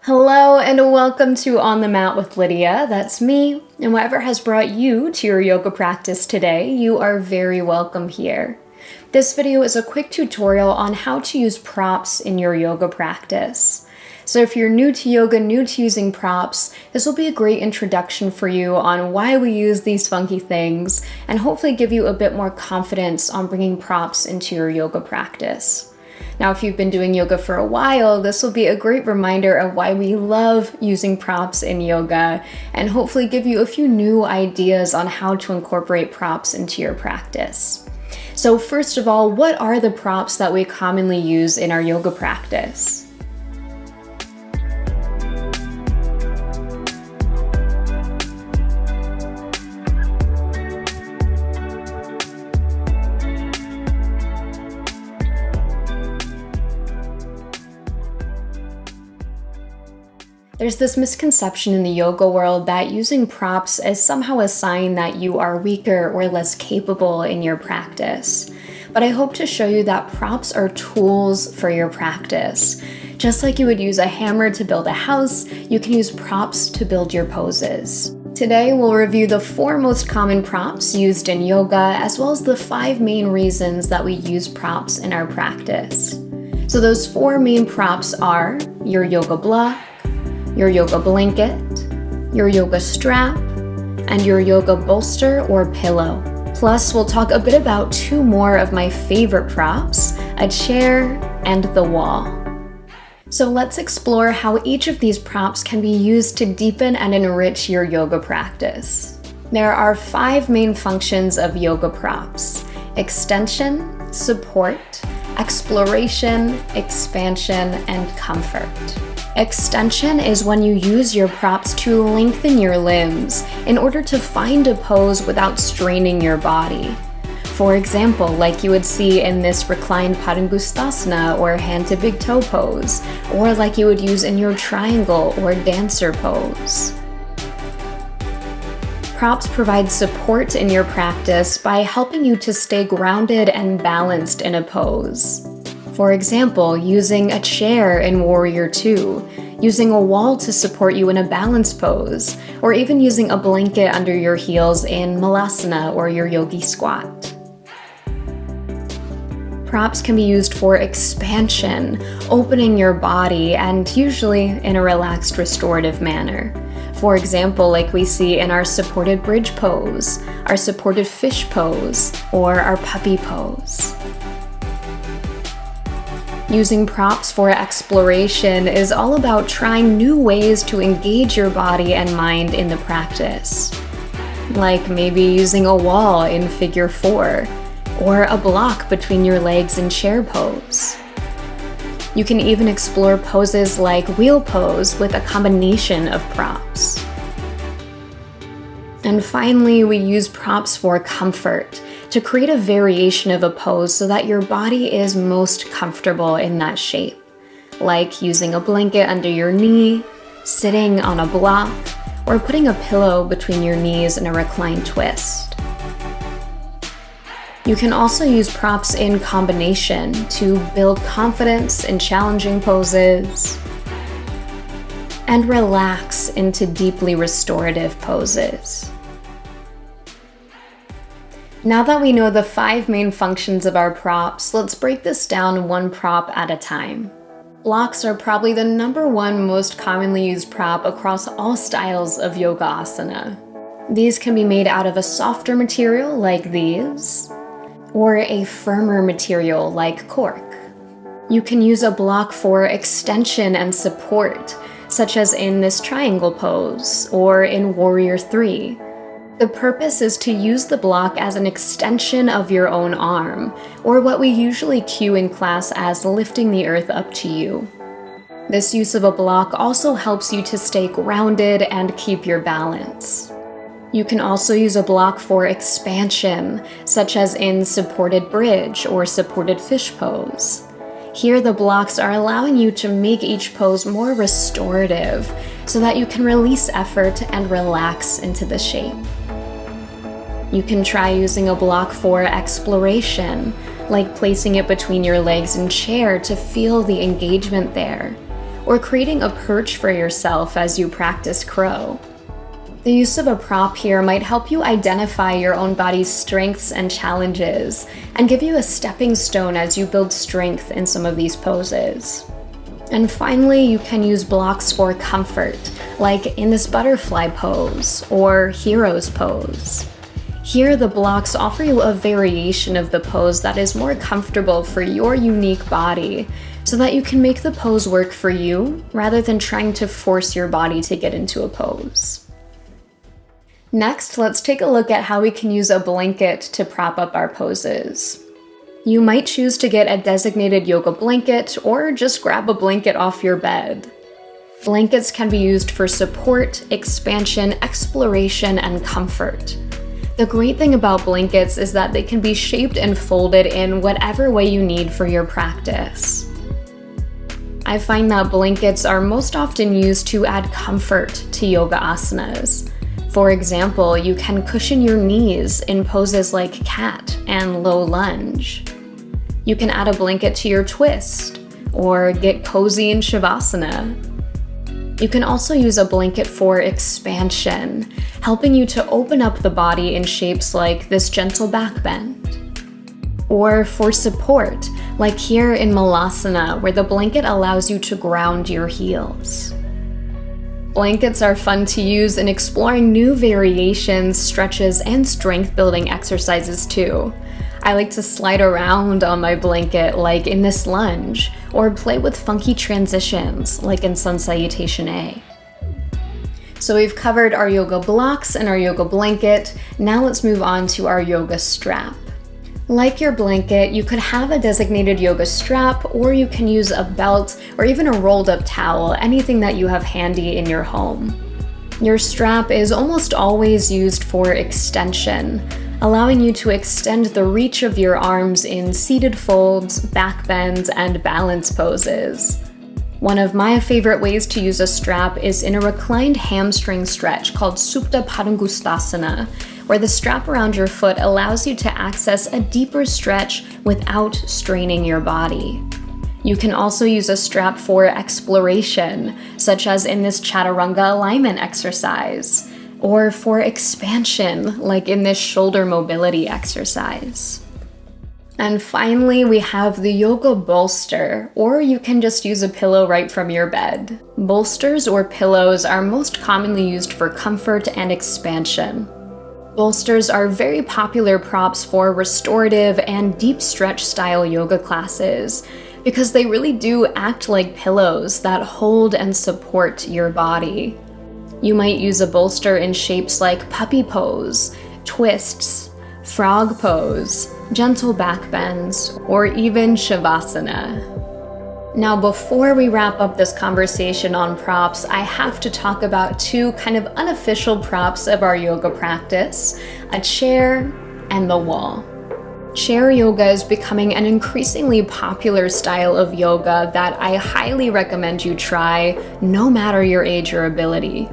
Hello and welcome to On the Mat with Lydia. That's me, and whatever has brought you to your yoga practice today, you are very welcome here. This video is a quick tutorial on how to use props in your yoga practice. So if you're new to yoga, new to using props, this will be a great introduction for you on why we use these funky things and hopefully give you a bit more confidence on bringing props into your yoga practice. Now, if you've been doing yoga for a while, this will be a great reminder of why we love using props in yoga and hopefully give you a few new ideas on how to incorporate props into your practice. So first of all, what are the props that we commonly use in our yoga practice? There's this misconception in the yoga world that using props is somehow a sign that you are weaker or less capable in your practice. But I hope to show you that props are tools for your practice. Just like you would use a hammer to build a house, you can use props to build your poses. Today, we'll review the 4 most common props used in yoga, as well as the 5 main reasons that we use props in our practice. So those 4 main props are your yoga block, your yoga blanket, your yoga strap, and your yoga bolster or pillow. Plus, we'll talk a bit about 2 more of my favorite props, a chair and the wall. So let's explore how each of these props can be used to deepen and enrich your yoga practice. There are 5 main functions of yoga props: extension, support, exploration, expansion, and comfort. Extension is when you use your props to lengthen your limbs in order to find a pose without straining your body. For example, like you would see in this reclined Padangusthasana or hand to big toe pose, or like you would use in your triangle or dancer pose. Props provide support in your practice by helping you to stay grounded and balanced in a pose. For example, using a chair in Warrior 2, using a wall to support you in a balance pose, or even using a blanket under your heels in Malasana or your yogi squat. Props can be used for expansion, opening your body, and usually in a relaxed, restorative manner. For example, like we see in our supported bridge pose, our supported fish pose, or our puppy pose. Using props for exploration is all about trying new ways to engage your body and mind in the practice. Like maybe using a wall in figure 4, or a block between your legs in chair pose. You can even explore poses like wheel pose with a combination of props. And finally, we use props for comfort, to create a variation of a pose so that your body is most comfortable in that shape, like using a blanket under your knee, sitting on a block, or putting a pillow between your knees in a reclined twist. You can also use props in combination to build confidence in challenging poses and relax into deeply restorative poses. Now that we know the 5 main functions of our props, let's break this down 1 prop at a time. Blocks are probably the #1 most commonly used prop across all styles of yoga asana. These can be made out of a softer material like these, or a firmer material like cork. You can use a block for extension and support, such as in this triangle pose, or in Warrior 3. The purpose is to use the block as an extension of your own arm, or what we usually cue in class as lifting the earth up to you. This use of a block also helps you to stay grounded and keep your balance. You can also use a block for expansion, such as in supported bridge or supported fish pose. Here, the blocks are allowing you to make each pose more restorative so that you can release effort and relax into the shape. You can try using a block for exploration, like placing it between your legs in chair to feel the engagement there, or creating a perch for yourself as you practice crow. The use of a prop here might help you identify your own body's strengths and challenges, and give you a stepping stone as you build strength in some of these poses. And finally, you can use blocks for comfort, like in this butterfly pose or hero's pose. Here, the blocks offer you a variation of the pose that is more comfortable for your unique body, so that you can make the pose work for you, rather than trying to force your body to get into a pose. Next, let's take a look at how we can use a blanket to prop up our poses. You might choose to get a designated yoga blanket, or just grab a blanket off your bed. Blankets can be used for support, expansion, exploration, and comfort. The great thing about blankets is that they can be shaped and folded in whatever way you need for your practice. I find that blankets are most often used to add comfort to yoga asanas. For example, you can cushion your knees in poses like cat and low lunge. You can add a blanket to your twist, or get cozy in shavasana. You can also use a blanket for expansion, helping you to open up the body in shapes like this gentle back bend. Or for support, like here in malasana, where the blanket allows you to ground your heels. Blankets are fun to use in exploring new variations, stretches, and strength-building exercises too. I like to slide around on my blanket like in this lunge, or play with funky transitions like in Sun Salutation A. So we've covered our yoga blocks and our yoga blanket. Now let's move on to our yoga strap. Like your blanket, you could have a designated yoga strap, or you can use a belt or even a rolled up towel, anything that you have handy in your home. Your strap is almost always used for extension, allowing you to extend the reach of your arms in seated folds, back bends, and balance poses. One of my favorite ways to use a strap is in a reclined hamstring stretch called Supta Padangustasana, where the strap around your foot allows you to access a deeper stretch without straining your body. You can also use a strap for exploration, such as in this chaturanga alignment exercise, or for expansion, like in this shoulder mobility exercise. And finally, we have the yoga bolster, or you can just use a pillow right from your bed. Bolsters or pillows are most commonly used for comfort and expansion. Bolsters are very popular props for restorative and deep stretch style yoga classes, because they really do act like pillows that hold and support your body. You might use a bolster in shapes like puppy pose, twists, frog pose, gentle back bends, or even shavasana. Now, before we wrap up this conversation on props, I have to talk about two kind of unofficial props of our yoga practice: a chair and the wall. Chair yoga is becoming an increasingly popular style of yoga that I highly recommend you try, no matter your age or ability.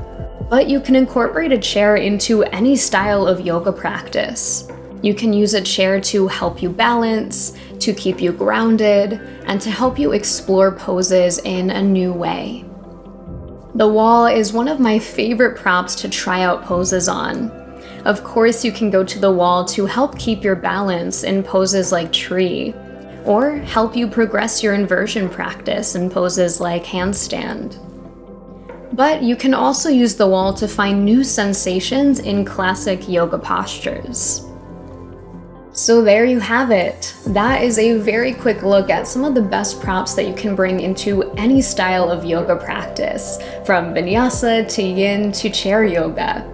But you can incorporate a chair into any style of yoga practice. You can use a chair to help you balance, to keep you grounded, and to help you explore poses in a new way. The wall is one of my favorite props to try out poses on. Of course, you can go to the wall to help keep your balance in poses like tree, or help you progress your inversion practice in poses like handstand. But you can also use the wall to find new sensations in classic yoga postures. So there you have it. That is a very quick look at some of the best props that you can bring into any style of yoga practice, from vinyasa to yin to chair yoga.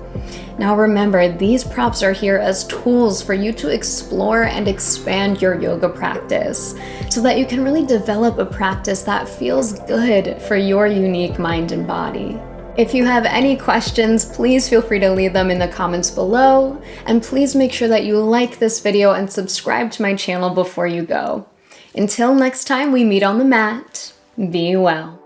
Now remember, these props are here as tools for you to explore and expand your yoga practice, so that you can really develop a practice that feels good for your unique mind and body. If you have any questions, please feel free to leave them in the comments below, and please make sure that you like this video and subscribe to my channel before you go. Until next time we meet on the mat, be well.